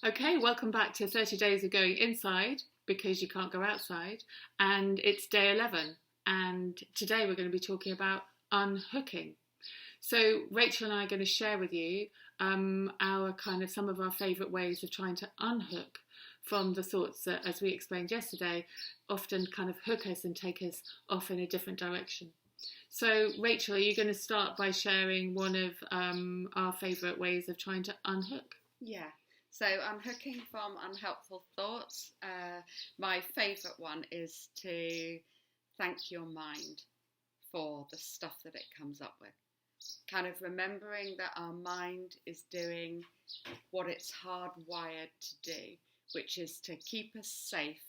Okay, welcome back to 30 Days of Going Inside because you can't go outside. And it's day 11. And today we're going to be talking about unhooking. So, Rachel and I are going to share with you our kind of some of our favourite ways of trying to unhook from the thoughts that, as we explained yesterday, often kind of hook us and take us off in a different direction. So, Rachel, are you going to start by sharing one of our favourite ways of trying to unhook? Yeah. So unhooking from unhelpful thoughts. My favourite one is to thank your mind for the stuff that it comes up with. Kind of remembering that our mind is doing what it's hardwired to do, which is to keep us safe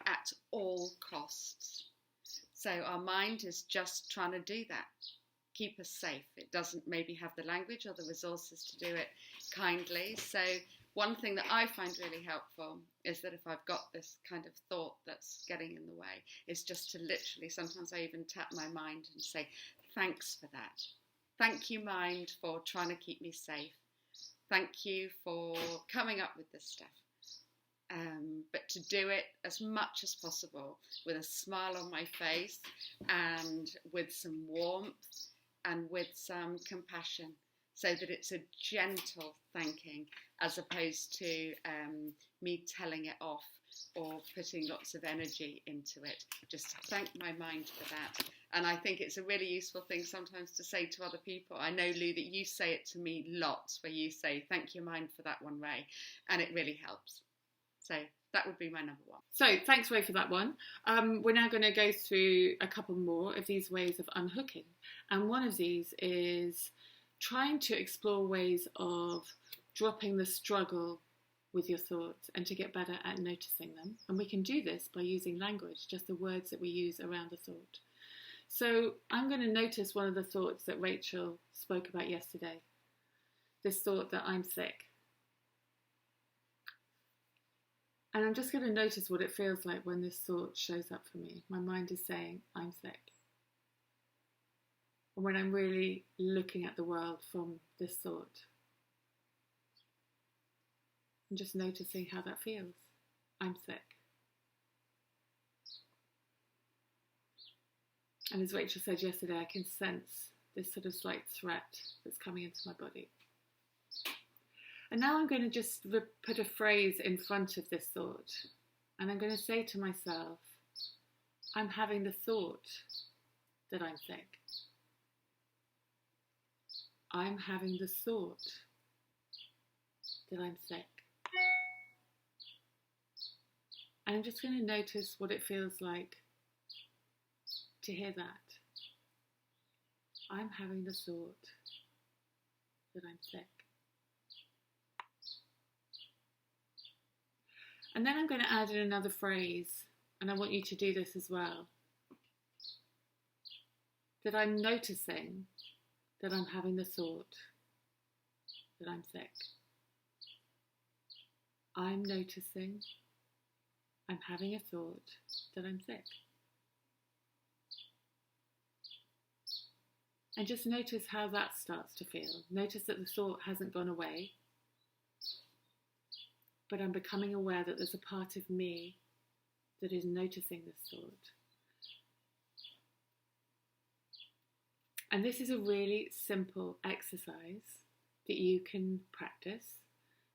at all costs. So our mind is just trying to do that. Keep us safe. It doesn't maybe have the language or the resources to do it kindly. So one thing that I find really helpful is that if I've got this kind of thought that's getting in the way, is just to literally, sometimes I even tap my mind and say, thanks for that. Thank you, mind, for trying to keep me safe. Thank you for coming up with this stuff. But to do it as much as possible with a smile on my face and with some warmth and with some compassion, so that it's a gentle thanking as opposed to me telling it off or putting lots of energy into it. Just thank my mind for that. And I think it's a really useful thing sometimes to say to other people. I know, Lou, that you say it to me lots, where you say, thank your mind for that one, Ray. And it really helps. So that would be my number one. So thanks, Ray, for that one. We're now going to go through a couple more of these ways of unhooking. And one of these is trying to explore ways of dropping the struggle with your thoughts and to get better at noticing them. And we can do this by using language, just the words that we use around the thought. So I'm going to notice one of the thoughts that Rachel spoke about yesterday. This thought that I'm sick. And I'm just going to notice what it feels like when this thought shows up for me. My mind is saying, I'm sick. And when I'm really looking at the world from this thought. And just noticing how that feels. I'm sick. And as Rachel said yesterday, I can sense this sort of slight threat that's coming into my body. And now I'm going to just put a phrase in front of this thought. And I'm going to say to myself, I'm having the thought that I'm sick. I'm having the thought that I'm sick. And I'm just going to notice what it feels like to hear that. I'm having the thought that I'm sick. And then I'm going to add in another phrase, and I want you to do this as well, that I'm noticing that I'm having the thought that I'm sick. I'm noticing I'm having a thought that I'm sick. And just notice how that starts to feel. Notice that the thought hasn't gone away, but I'm becoming aware that there's a part of me that is noticing this thought. And this is a really simple exercise that you can practice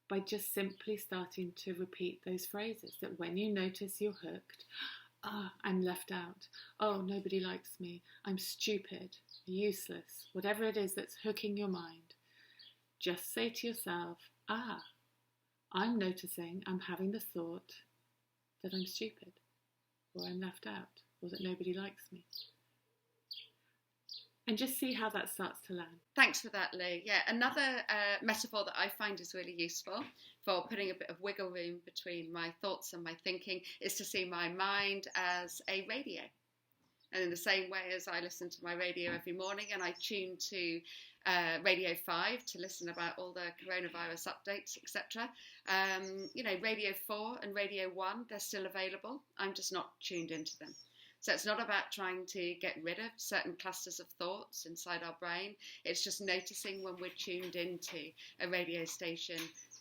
by just simply starting to repeat those phrases, that when you notice you're hooked, I'm left out, nobody likes me, I'm stupid, useless, whatever it is that's hooking your mind, just say to yourself, I'm noticing I'm having the thought that I'm stupid, or I'm left out, or that nobody likes me. And just see how that starts to land. Thanks for that, Lou. Yeah, another metaphor that I find is really useful for putting a bit of wiggle room between my thoughts and my thinking is to see my mind as a radio. And in the same way as I listen to my radio every morning and I tune to Radio 5 to listen about all the coronavirus updates, etc. Radio 4 and Radio 1, they're still available. I'm just not tuned into them. So it's not about trying to get rid of certain clusters of thoughts inside our brain. It's just noticing when we're tuned into a radio station